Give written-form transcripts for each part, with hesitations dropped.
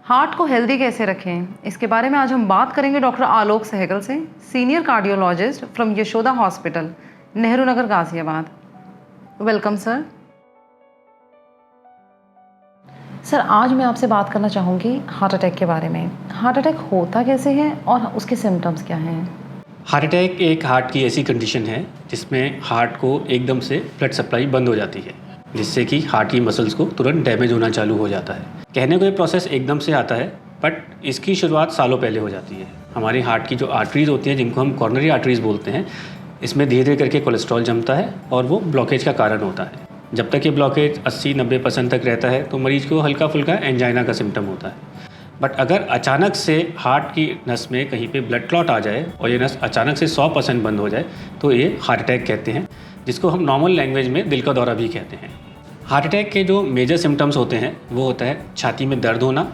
Heart को healthy कैसे रखें, इसके बारे में आज हम बात करेंगे डॉक्टर आलोक सहगल से, senior cardiologist from Yashoda hospital, Nehru Nagar, Ghaziabad. Welcome sir. Sir, आज मैं आपसे बात करना चाहूँगी हार्ट अटैक के बारे में। हार्ट अटैक होता कैसे है और उसके सिम्टम्स क्या हैं? हार्ट अटैक एक हार्ट की ऐसी कंडीशन है जिसमें हार्ट को एकदम से ब्लड सप्लाई बंद हो जाती है, जिससे कि हार्ट की मसल्स को तुरंत डैमेज होना चालू हो जाता है। कहने को ये प्रोसेस एकदम से आता है, बट इसकी शुरुआत सालों पहले हो जाती है। हमारी हार्ट की जो आर्टरीज़ होती हैं, जिनको हम कॉर्नरी आर्टरीज़ बोलते हैं, इसमें धीरे धीरे करके कोलेस्ट्रॉल जमता है और वो ब्लॉकेज का कारण होता है। जब तक ये ब्लॉकेज 80-90% तक रहता है तो मरीज को हल्का फुल्का एंजाइना का सिम्टम होता है। बट अगर अचानक से हार्ट की नस में कहीं पे ब्लड क्लॉट आ जाए और ये नस अचानक से 100% बंद हो जाए तो ये हार्ट अटैक कहते हैं, जिसको हम नॉर्मल लैंग्वेज में दिल का दौरा भी कहते हैं। हार्ट अटैक के जो मेजर सिम्टम्स होते हैं वो होता है छाती में दर्द होना,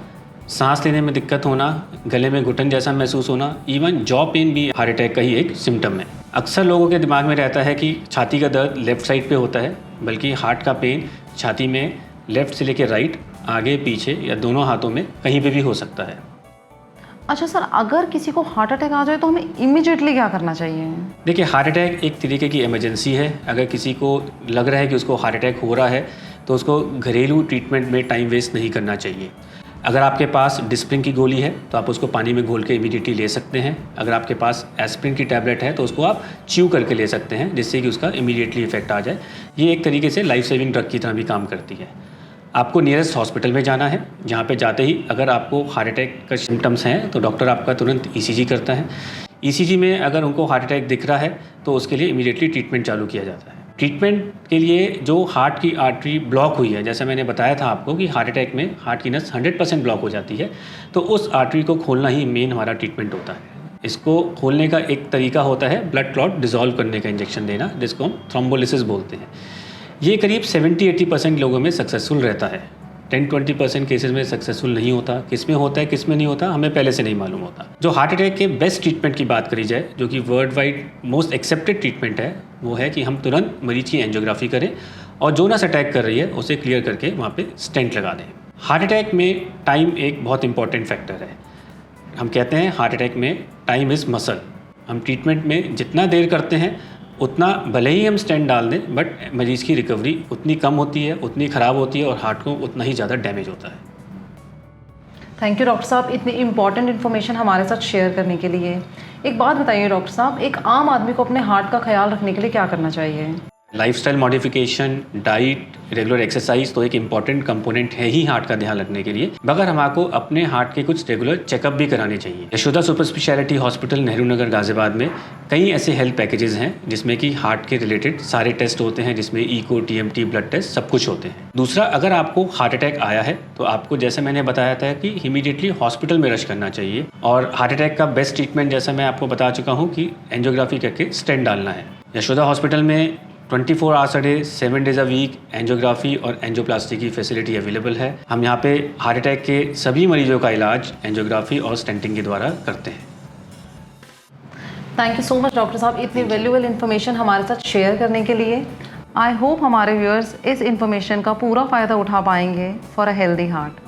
सांस लेने में दिक्कत होना, गले में घुटन जैसा महसूस होना, इवन जॉ पेन भी हार्ट अटैक का ही एक सिम्टम है। अक्सर लोगों के दिमाग में रहता है कि छाती का दर्द लेफ़्ट साइड पे होता है, बल्कि हार्ट का पेन छाती में लेफ़्ट से लेकर राइट, आगे पीछे या दोनों हाथों में कहीं पे भी हो सकता है। अच्छा सर, अगर किसी को हार्ट अटैक आ जाए तो हमें इमीडिएटली क्या करना चाहिए? देखिए, हार्ट अटैक एक तरीके की इमरजेंसी है। अगर किसी को लग रहा है कि उसको हार्ट अटैक हो रहा है तो उसको घरेलू ट्रीटमेंट में टाइम वेस्ट नहीं करना चाहिए। अगर आपके पास डिस्प्रिन की गोली है तो आप उसको पानी में घोल के इमीडिएटली ले सकते हैं। अगर आपके पास एस्प्रिन की टैबलेट है तो उसको आप च्यू करके ले सकते हैं, जिससे कि उसका इमीडिएटली इफेक्ट आ जाए। ये एक तरीके से लाइफ सेविंग ड्रग की तरह भी काम करती है। आपको नियरेस्ट हॉस्पिटल में जाना है, जहाँ पे जाते ही अगर आपको हार्ट अटैक का सिम्टम्स हैं तो डॉक्टर आपका तुरंत ईसीजी करता है। ईसीजी में अगर उनको हार्ट अटैक दिख रहा है तो उसके लिए इमीडिएटली ट्रीटमेंट चालू किया जाता है। ट्रीटमेंट के लिए जो हार्ट की आर्टरी ब्लॉक हुई है, जैसे मैंने बताया था आपको कि हार्ट अटैक में हार्ट की नस 100% ब्लॉक हो जाती है, तो उस आर्टरी को खोलना ही मेन हमारा ट्रीटमेंट होता है। इसको खोलने का एक तरीका होता है ब्लड क्लॉट डिसॉल्व करने का इंजेक्शन देना, जिसको हम थ्रोम्बोलिसिस बोलते हैं। ये करीब 70-80% लोगों में सक्सेसफुल रहता है। 10-20% केसेस में सक्सेसफुल नहीं होता। किस में होता है, किस में नहीं होता, हमें पहले से नहीं मालूम होता। जो हार्ट अटैक के बेस्ट ट्रीटमेंट की बात करी जाए, जो कि world wide most accepted treatment है, वो है कि हम तुरंत मरीज की एंजियोग्राफी करें और जो नस अटैक कर रही है उसे क्लियर करके वहाँ पे स्टेंट लगा दें। हार्ट अटैक में टाइम एक बहुत इंपॉर्टेंट फैक्टर है। हम कहते हैं हार्ट अटैक में टाइम इज़ मसल। हम ट्रीटमेंट में जितना देर करते हैं उतना, भले ही हम स्टेंट डाल दें, बट मरीज़ की रिकवरी उतनी कम होती है, उतनी ख़राब होती है और हार्ट को उतना ही ज़्यादा डैमेज होता है। थैंक यू डॉक्टर साहब, इतनी इम्पॉर्टेंट इन्फॉर्मेशन हमारे साथ शेयर करने के लिए। एक बात बताइए डॉक्टर साहब, एक आम आदमी को अपने हार्ट का ख्याल रखने के लिए क्या करना चाहिए? Lifestyle modification, diet, regular exercise तो एक इम्पॉर्टेंट कंपोनेंट है ही हार्ट का ध्यान रखने के लिए, मगर हमको अपने हार्ट के कुछ रेगुलर चेकअप भी कराने चाहिए। Yashoda super speciality hospital, Nehru Nagar, Ghaziabad में कई ऐसे हेल्थ पैकेजेस हैं जिसमें कि हार्ट के रिलेटेड सारे टेस्ट होते हैं, जिसमें ईको, टीएमटी, ब्लड टेस्ट सब कुछ होते हैं। दूसरा, अगर आपको हार्ट अटैक आया है तो आपको, जैसे मैंने बताया था, कि इमीडिएटली हॉस्पिटल में रश करना चाहिए। और हार्ट अटैक का बेस्ट ट्रीटमेंट, जैसा मैं आपको बता चुका हूँ, कि एंजियोग्राफी करके स्टेंट डालना है। यशोदा हॉस्पिटल में 24 hours a day 7 days a week angiography और एंजियोप्लास्टी की फैसिलिटी अवेलेबल है। हम यहाँ पे हार्ट अटैक के सभी मरीजों का इलाज एंजियोग्राफी और स्टेंटिंग के द्वारा करते हैं। Thank you so much doctor साहब, इतनी वैल्यूएबल इन्फॉर्मेशन हमारे साथ शेयर करने के लिए। आई होप हमारे व्यूअर्स इस इन्फॉर्मेशन का पूरा फ़ायदा उठा पाएंगे फॉर अ हेल्दी हार्ट।